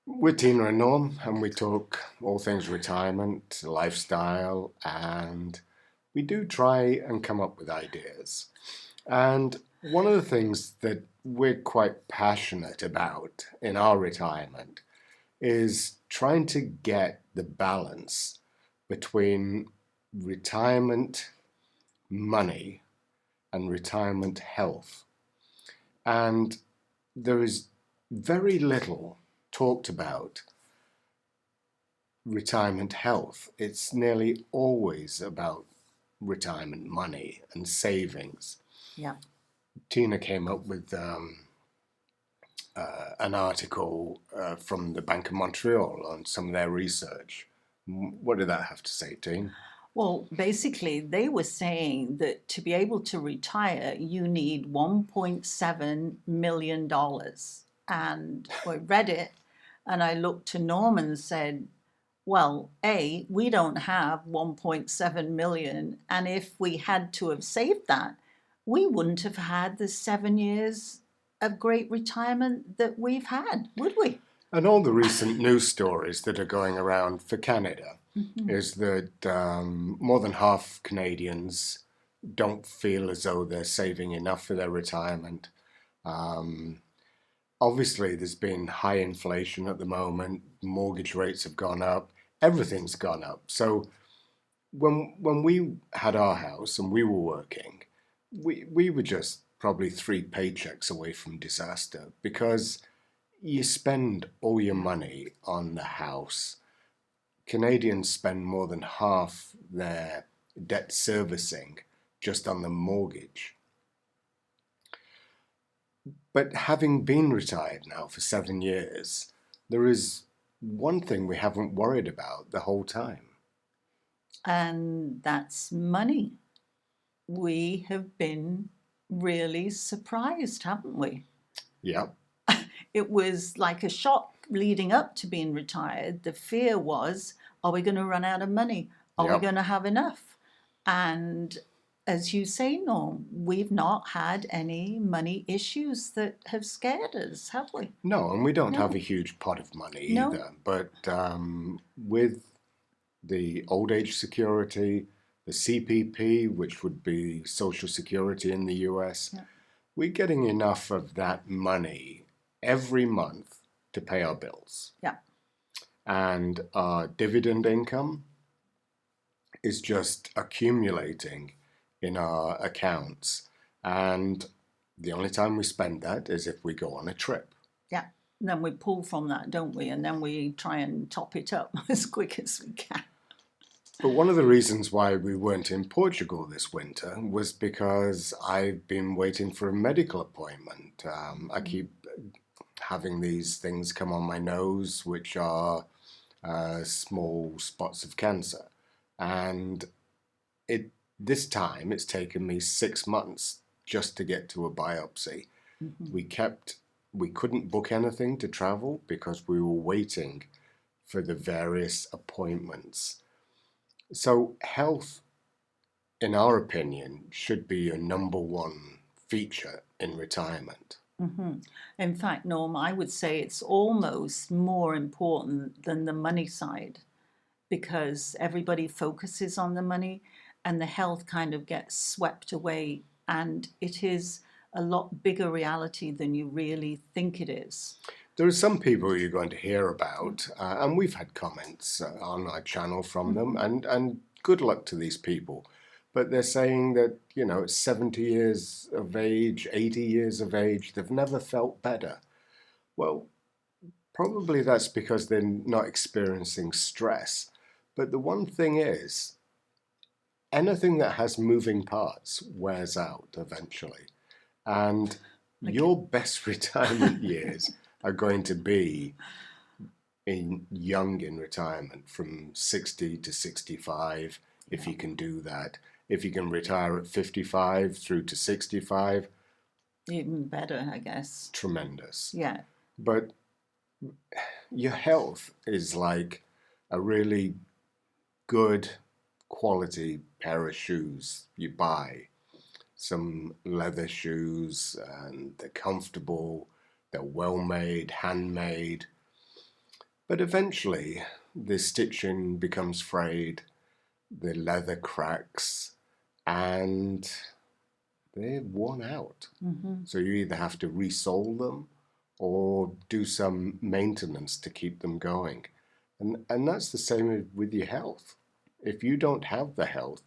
We're Tina and Norm, and we talk all things retirement, lifestyle, and we do try and come up with ideas. And one of the things that we're quite passionate about in our retirement is trying to get the balance between retirement money and retirement health. And there is very little talked about retirement health. It's nearly always about retirement money and savings. Yeah. Tina came up with an article from the Bank of Montreal on some of their research. What did that have to say, Tina? Well, basically, they were saying that to be able to retire, you need $1.7 million. And I read it and I looked to Norm and said, well, A, we don't have 1.7 million. And if we had to have saved that, we wouldn't have had the 7 years of great retirement that we've had, would we? And all the recent news stories that are going around for Canada is that more than half Canadians don't feel as though they're saving enough for their retirement. Um, Obviously, there's been high inflation at the moment. Mortgage rates have gone up. Everything's gone up. So when we had our house and we were working, we were just probably three paychecks away from disaster because you spend all your money on the house. Canadians spend more than half their debt servicing just on the mortgage. But having been retired now for 7 years, there is one thing we haven't worried about the whole time. And that's money. We have been really surprised, haven't we? Yeah. It was like a shock leading up to being retired. The fear was, are we going to run out of money? Are we Yeah. going to have enough? And as you say, Norm, we've not had any money issues that have scared us, have we? No, and we don't have No, a huge pot of money no. either. But with the old age security, the CPP, which would be Social Security in the US, Yeah. we're getting enough of that money every month to pay our bills. Yeah. And our dividend income is just accumulating in our accounts. And the only time we spend that is if we go on a trip. Yeah. And then we pull from that, don't we? And then we try and top it up as quick as we can. But one of the reasons why we weren't in Portugal this winter was because I've been waiting for a medical appointment. I keep having these things come on my nose, which are small spots of cancer. And it this time it's taken me 6 months just to get to a biopsy. Mm-hmm. We kept we couldn't book anything to travel because we were waiting for the various appointments. So health, in our opinion, should be a number one feature in retirement. Mm-hmm. In fact, Norm, I would say it's almost more important than the money side because everybody focuses on the money and the health kind of gets swept away. And it is a lot bigger reality than you really think it is. There are some people you're going to hear about, and we've had comments on our channel from them, Mm-hmm. and good luck to these people. But they're saying that, at 70 years of age, 80 years of age, they've never felt better. Well, probably that's because they're not experiencing stress. But the one thing is, anything that has moving parts wears out eventually. And Okay. your best retirement years are going to be in retirement from 60 to 65, if Yeah. you can do that. If you can retire at 55 through to 65, Even better, I guess. tremendous. Yeah. But your health is like a really good quality pair of shoes you buy. Some leather shoes, and they're comfortable, they're well made, handmade. But eventually, the stitching becomes frayed, the leather cracks, and they're worn out. So you either have to resole them or do some maintenance to keep them going. And that's the same with your health. If you don't have the health,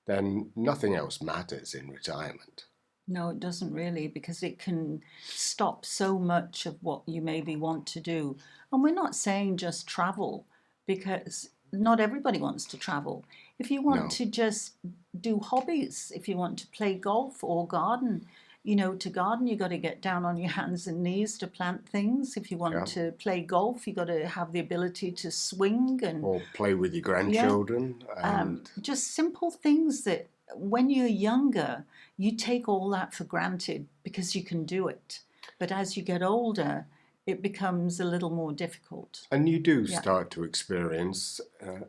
then nothing else matters in retirement. No, it doesn't really, because it can stop so much of what you maybe want to do. And we're not saying just travel, because not everybody wants to travel. If you want No. to just do hobbies, if you want to play golf or garden, to garden, you got to get down on your hands and knees to plant things. If you want Yeah. to play golf, you got to have the ability to swing and Or play with your grandchildren. And just simple things that when you're younger, you take all that for granted because you can do it. But as you get older, it becomes a little more difficult. and you do start to experience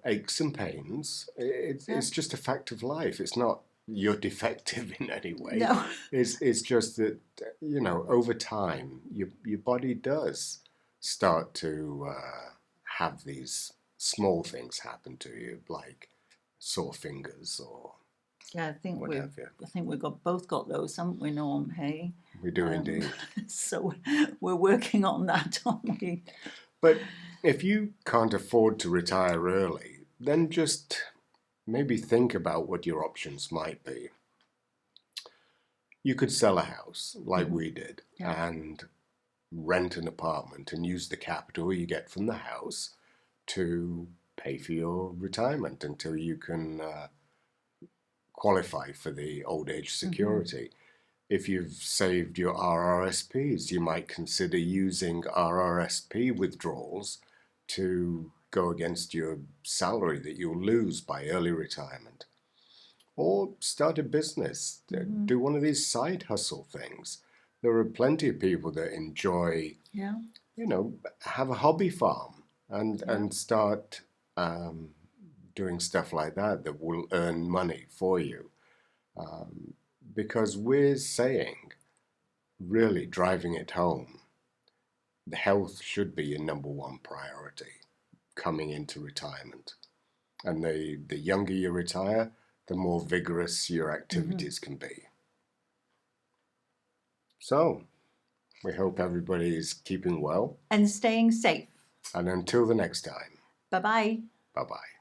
aches and pains. It's just a fact of life. It's not you're defective in any way. No. It's just that, over time, your body does start to have these small things happen to you, like sore fingers or Yeah, I think what we've have you. both got those, haven't we, Norm? Hey, We do indeed. so we're working on that, aren't we? But if you can't afford to retire early, then just maybe think about what your options might be. You could sell a house like we did and rent an apartment and use the capital you get from the house to pay for your retirement until you can qualify for the old age security. If you've saved your RRSPs, you might consider using RRSP withdrawals to go against your salary that you'll lose by early retirement. Or start a business, do one of these side hustle things. There are plenty of people that enjoy, have a hobby farm and start doing stuff like that will earn money for you. Because we're saying, really driving it home, the health should be your number one priority coming into retirement. And the younger you retire, the more vigorous your activities can be. So, we hope everybody is keeping well. And staying safe. And until the next time, Bye-bye. bye-bye.